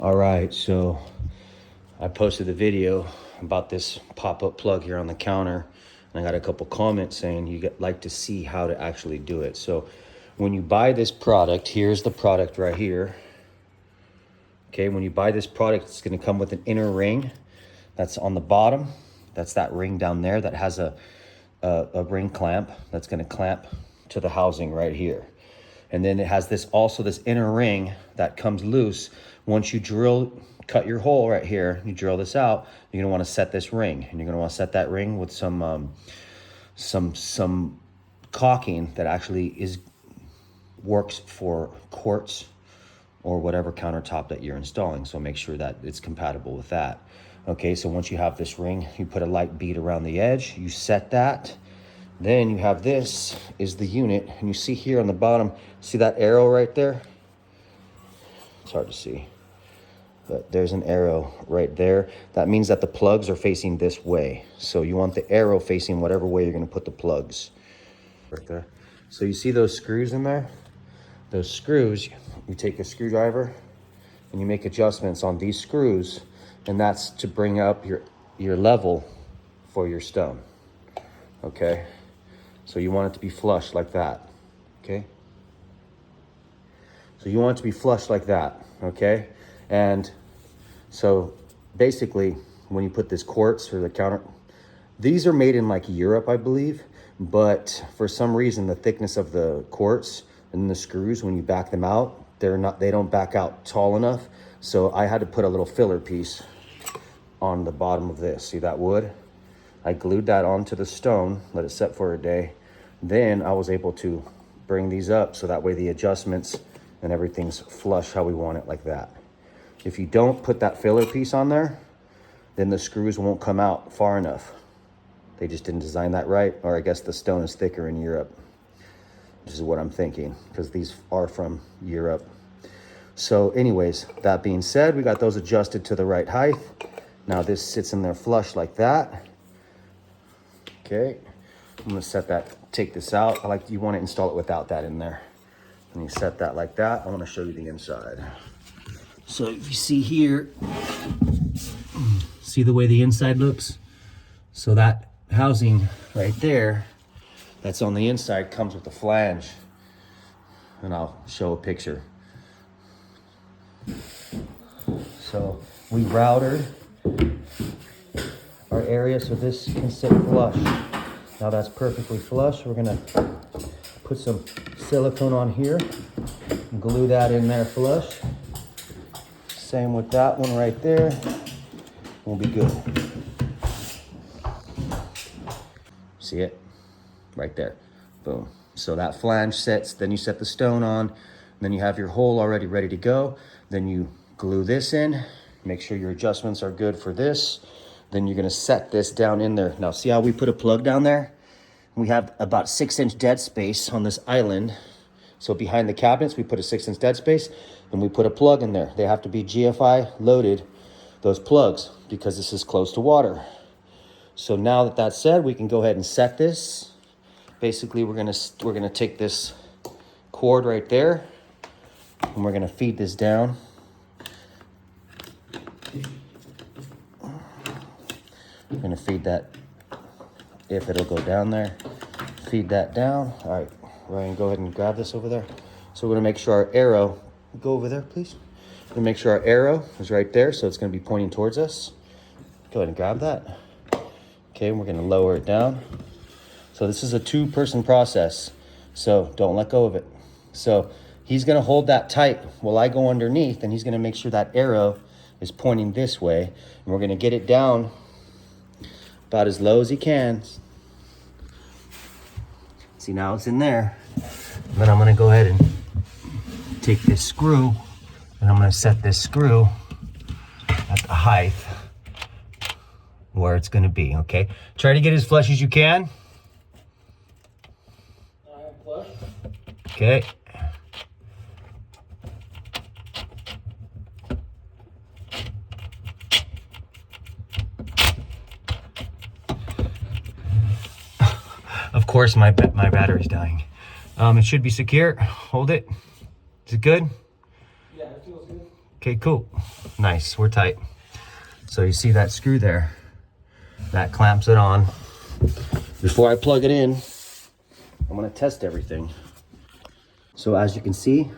All right, so I posted the video about this pop-up plug here on the counter, and I got a couple comments saying you like to see how to actually do it. So when you buy this product, here's the product right here. Okay, when you buy this product, it's going to come with an inner ring that's on the bottom. That's that ring down there that has a ring clamp that's going to clamp to the housing right here. And then it has this inner ring that comes loose. Once you cut your hole right here, you drill this out, you're gonna wanna set this ring. And you're gonna wanna set that ring with some caulking that actually works for quartz or whatever countertop that you're installing. So make sure that it's compatible with that. Okay, so once you have this ring, you put a light bead around the edge, you set that. Then you have this is the unit, and you see here on the bottom, see that arrow right there? It's hard to see, but there's an arrow right there. That means that the plugs are facing this way. So you want the arrow facing whatever way you're gonna put the plugs. Right there. So you see those screws in there? Those screws, you take a screwdriver and you make adjustments on these screws, and that's to bring up your level for your stone, okay? So you want it to be flush like that, okay? So you want it to be flush like that, okay? And so basically, when you put this quartz or the counter, these are made in like Europe, I believe, but for some reason, the thickness of the quartz and the screws, when you back them out, they don't back out tall enough. So I had to put a little filler piece on the bottom of this. See that wood? I glued that onto the stone, let it set for a day. Then I was able to bring these up so that way the adjustments and everything's flush how we want it, like that. If you don't put that filler piece on there, then the screws won't come out far enough. They just didn't design that right, or I guess the stone is thicker in Europe. This is what I'm thinking, because these are from Europe. So anyways, that being said, we got those adjusted to the right height. Now this sits in there flush like that. Okay, I'm gonna set that, take this out. You wanna install it without that in there. And you set that like that. I wanna show you the inside. So if you see here, see the way the inside looks? So that housing right there, that's on the inside, comes with a flange. And I'll show a picture. So we routed our area so this can sit flush. Now that's perfectly flush. We're gonna put some silicone on here and glue that in there flush. Same with that one right there. We'll be good. See it? Right there. Boom. So that flange sets, then you set the stone on, then you have your hole already ready to go. Then you glue this in, make sure your adjustments are good for this. Then you're gonna set this down in there. Now see how we put a plug down there? We have about 6-inch dead space on this island. So behind the cabinets, we put a 6-inch dead space and we put a plug in there. They have to be GFI loaded, those plugs, because this is close to water. So now that that's said, we can go ahead and set this. Basically, we're gonna take this cord right there and we're gonna feed this down. We're gonna feed that, if it'll go down there, feed that down. All right, Ryan, go ahead and grab this over there. So we're gonna make sure our arrow, go over there, please. We're gonna make sure our arrow is right there, so it's gonna be pointing towards us. Go ahead and grab that. Okay, and we're gonna lower it down. So this is a 2-person process, so don't let go of it. So he's gonna hold that tight while I go underneath, and he's gonna make sure that arrow is pointing this way, and we're gonna get it down about as low as he can. See, now it's in there. Then I'm gonna go ahead and take this screw, and I'm gonna set this screw at the height where it's gonna be, okay? Try to get as flush as you can. I am flush. Okay. Of course, my battery's dying. It should be secure. Hold it. Is it good? Yeah, it feels good. Okay, cool. Nice, we're tight. So you see that screw there? That clamps it on. Before I plug it in, I'm gonna test everything. So as you can see,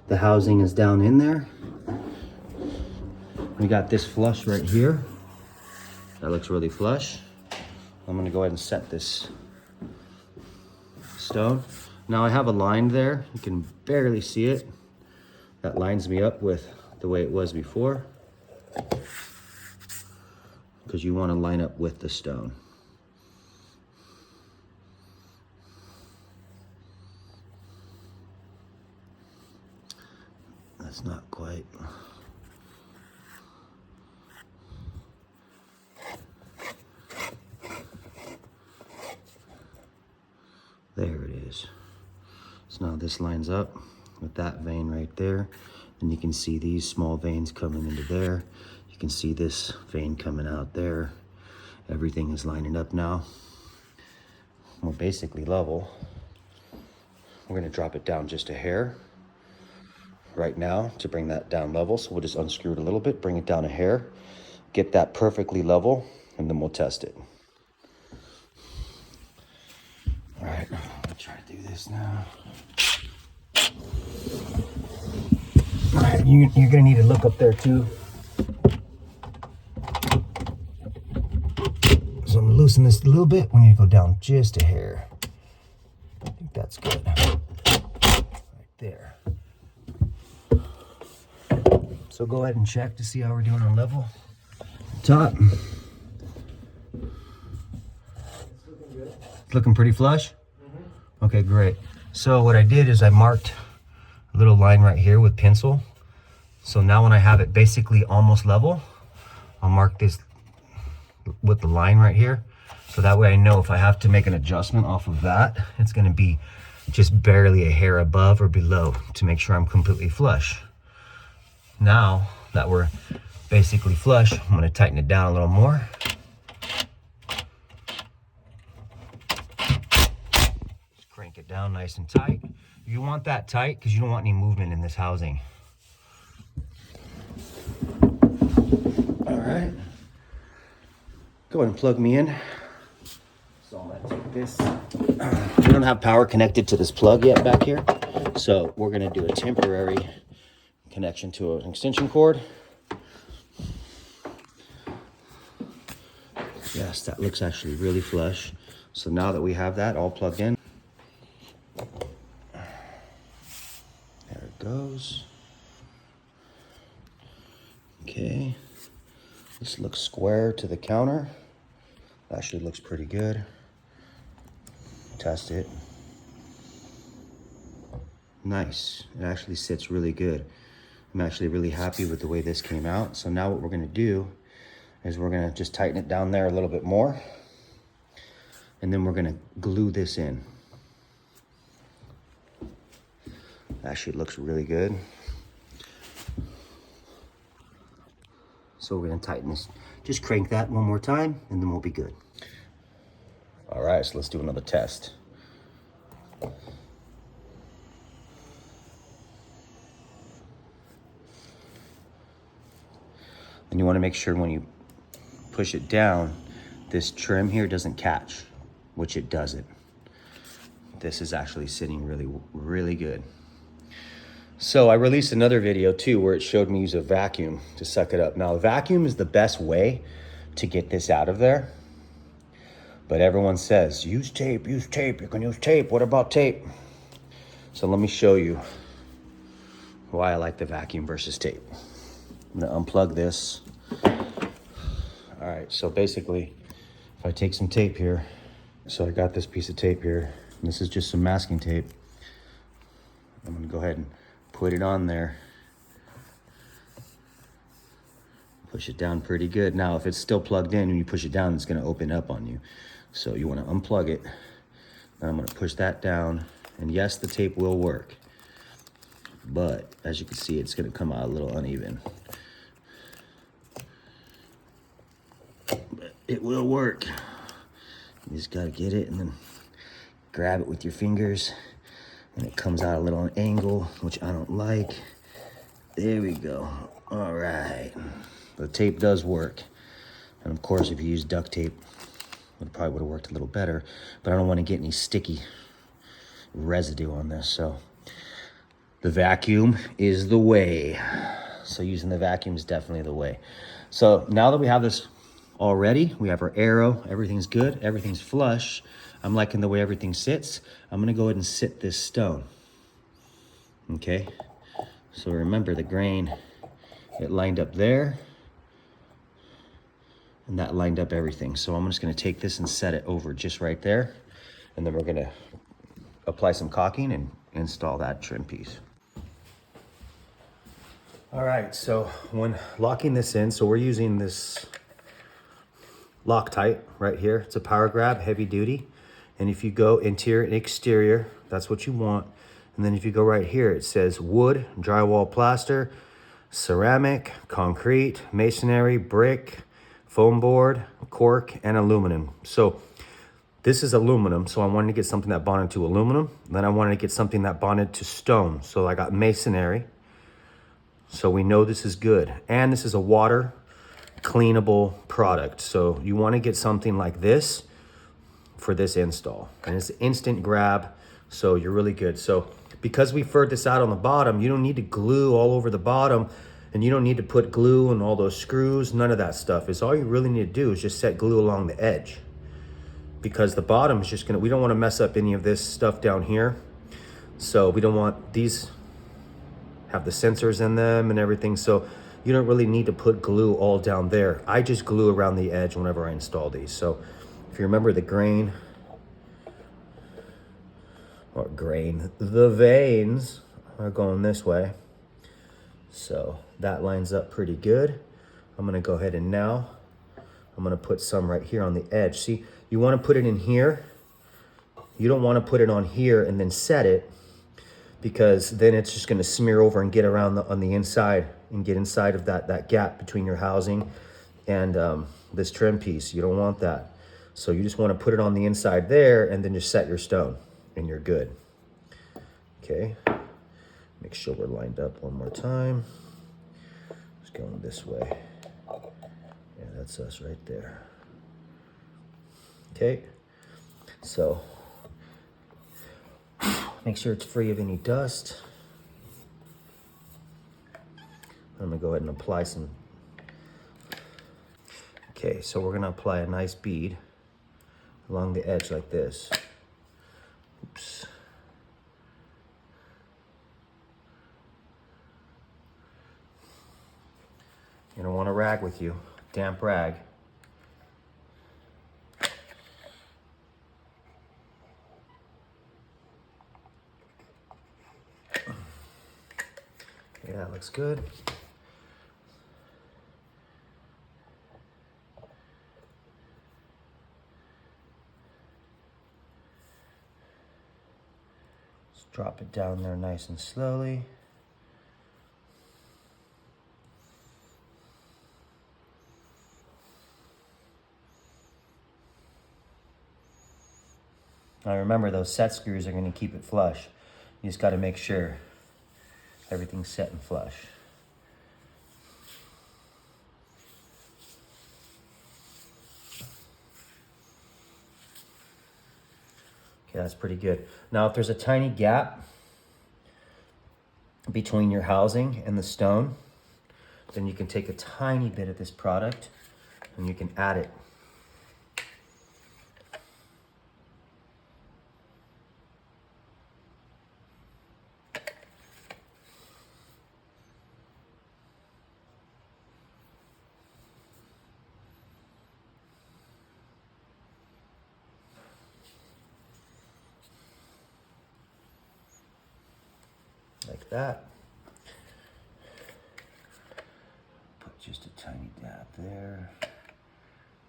the housing is down in there. We got this flush right here. That looks really flush. I'm gonna go ahead and set this stone. Now I have a line there. You can barely see it. That lines me up with the way it was before, because you want to line up with the stone. That's not quite. There it is. So now this lines up with that vein right there. And you can see these small veins coming into there. You can see this vein coming out there. Everything is lining up now. We're basically level. We're gonna drop it down just a hair right now to bring that down level. So we'll just unscrew it a little bit, bring it down a hair, get that perfectly level, and then we'll test it. All right, I'll try to do this now. All right, you're gonna need to look up there too. So I'm gonna loosen this a little bit. We need to go down just a hair. I think that's good. Right there. So go ahead and check to see how we're doing on level. Top. It's looking pretty flush? Mm-hmm. Okay, great. So what I did is I marked a little line right here with pencil. So now when I have it basically almost level, I'll mark this with the line right here. So that way I know if I have to make an adjustment off of that, it's gonna be just barely a hair above or below to make sure I'm completely flush. Now that we're basically flush, I'm gonna tighten it down a little more. Just crank it down nice and tight. You want that tight because you don't want any movement in this housing. All right. Go ahead and plug me in. So I'm gonna take this. We don't have power connected to this plug yet back here. So we're gonna do a temporary connection to an extension cord. Yes, that looks actually really flush. So now that we have that all plugged in, there it goes. Okay, this looks square to the counter. Actually looks pretty good. Test it. Nice, it actually sits really good. I'm actually really happy with the way this came out. So now what we're gonna do is we're gonna just tighten it down there a little bit more. And then we're gonna glue this in. Actually, it looks really good. So we're gonna tighten this. Just crank that one more time and then we'll be good. All right, so let's do another test. And you wanna make sure when you push it down, this trim here doesn't catch, which it doesn't. This is actually sitting really, really good. So I released another video too where it showed me use a vacuum to suck it up. Now a vacuum is the best way to get this out of there. But everyone says, use tape, you can use tape. What about tape? So let me show you why I like the vacuum versus tape. I'm gonna unplug this. All right, so basically, if I take some tape here, so I got this piece of tape here, and this is just some masking tape. I'm gonna go ahead and put it on there. Push it down pretty good. Now, if it's still plugged in and you push it down, it's gonna open up on you. So you wanna unplug it. Then I'm gonna push that down. And yes, the tape will work. But as you can see, it's gonna come out a little uneven. But it will work. You just gotta get it and then grab it with your fingers. And it comes out a little on an angle, which I don't like. There we go. All right, the tape does work. And of course, if you use duct tape, it probably would have worked a little better, but I don't want to get any sticky residue on this. So the vacuum is the way. So using the vacuum is definitely the way. So now that we have this all ready, we have our arrow, everything's good, everything's flush. I'm liking the way everything sits. I'm gonna go ahead and sit this stone. Okay, so remember the grain, it lined up there, and that lined up everything. So I'm just gonna take this and set it over just right there, and then we're gonna apply some caulking and install that trim piece. All right, so when locking this in, so we're using this Loctite right here. It's a power grab, heavy duty. And if you go interior and exterior, that's what you want. And then if you go right here, it says wood, drywall, plaster, ceramic, concrete, masonry, brick, foam board, cork, and aluminum. So this is aluminum, so I wanted to get something that bonded to aluminum. Then I wanted to get something that bonded to stone. So I got masonry. So we know this is good. And this is a water cleanable product. So you want to get something like this for this install. And it's instant grab, so you're really good. So because we furred this out on the bottom, you don't need to glue all over the bottom, and you don't need to put glue and all those screws, none of that stuff. It's all you really need to do is just set glue along the edge, because the bottom is just gonna, we don't want to mess up any of this stuff down here. So we don't want these have the sensors in them and everything. So you don't really need to put glue all down there. I just glue around the edge whenever I install these. So if you remember the grain, or grain, the veins are going this way. So that lines up pretty good. I'm gonna go ahead and now, I'm gonna put some right here on the edge. See, you wanna put it in here. You don't wanna put it on here and then set it, because then it's just gonna smear over and get around on the inside and get inside of that gap between your housing and this trim piece. You don't want that. So you just wanna put it on the inside there and then just set your stone and you're good. Okay, make sure we're lined up one more time. Just going this way. Yeah, that's us right there. Okay, so make sure it's free of any dust. I'm gonna go ahead and apply some. Okay, so we're gonna apply a nice bead along the edge like this. Oops. You don't want a rag with you, damp rag. Yeah, that looks good. Just drop it down there nice and slowly. Now remember, those set screws are going to keep it flush. You just got to make sure everything's set and flush. Okay, that's pretty good. Now if there's a tiny gap between your housing and the stone, then you can take a tiny bit of this product and you can add it. Like that. Put just a tiny dab there,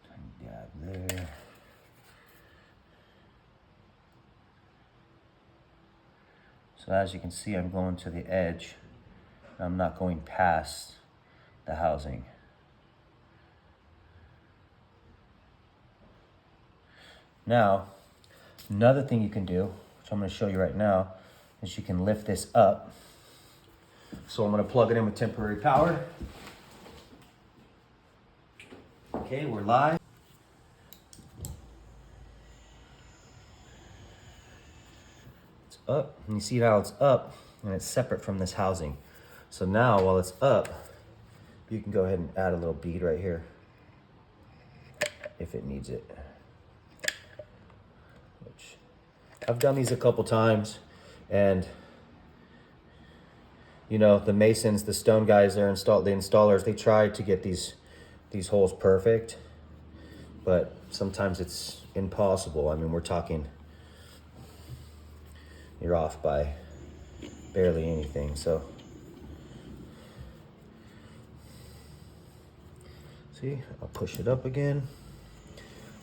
tiny dab there. So as you can see, I'm going to the edge. I'm not going past the housing. Now, another thing you can do, which I'm going to show you right now, is you can lift this up So I'm gonna plug it in with temporary power. Okay, we're live. It's up, and you see how it's up, and it's separate from this housing. So now, while it's up, you can go ahead and add a little bead right here, if it needs it. Which, I've done these a couple times, and you know, the masons, the stone guys, the installers, they try to get these holes perfect, but sometimes it's impossible. I mean, we're talking, you're off by barely anything. So, see, I'll push it up again.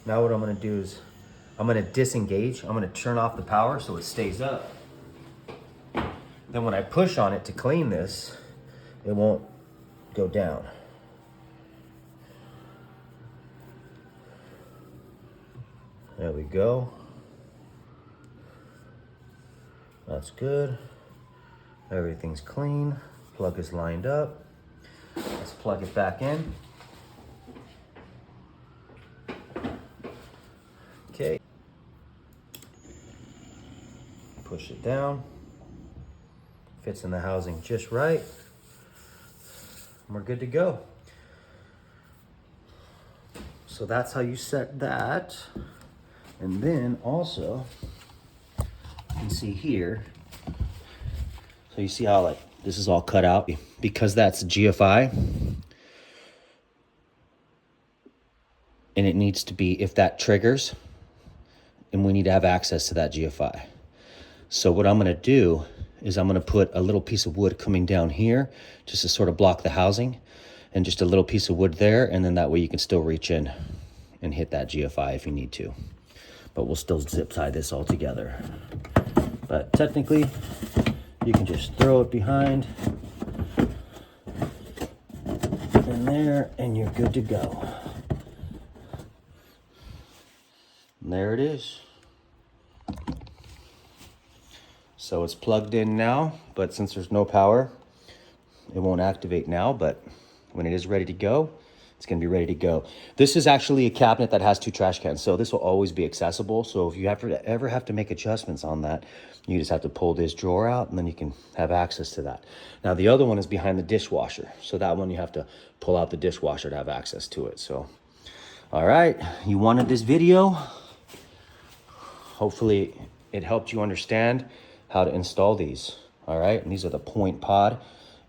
Now what I'm gonna do is, I'm gonna disengage. I'm gonna turn off the power so it stays up. Then when I push on it to clean this, it won't go down. There we go. That's good. Everything's clean. Plug is lined up. Let's plug it back in. Okay. Push it down. Fits in the housing just right. We're good to go. So that's how you set that. And then also, you can see here, so you see how like this is all cut out because that's GFI, and it needs to be, if that triggers, and we need to have access to that GFI. So what I'm gonna do is I'm gonna put a little piece of wood coming down here just to sort of block the housing, and just a little piece of wood there, and then that way you can still reach in and hit that GFI if you need to. But we'll still zip tie this all together. But technically, you can just throw it behind in there and you're good to go. And there it is. So it's plugged in now, but since there's no power, it won't activate now, but when it is ready to go, it's gonna be ready to go. This is actually a cabinet that has 2 trash cans, so this will always be accessible. So if you ever have to make adjustments on that, you just have to pull this drawer out and then you can have access to that. Now the other one is behind the dishwasher. So that one you have to pull out the dishwasher to have access to it. So, all right, you wanted this video. Hopefully it helped you understand how to install these. All right, and these are the Point Pod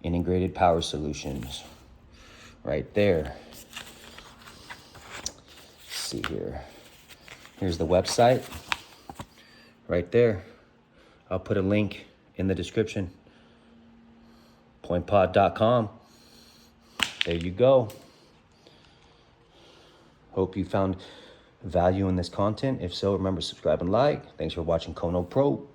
integrated power solutions right there. Let's see here. Here's the website right there. I'll put a link in the description. pointpod.com. There you go. Hope you found value in this content. If so, remember, subscribe and like. Thanks for watching Kono Pro.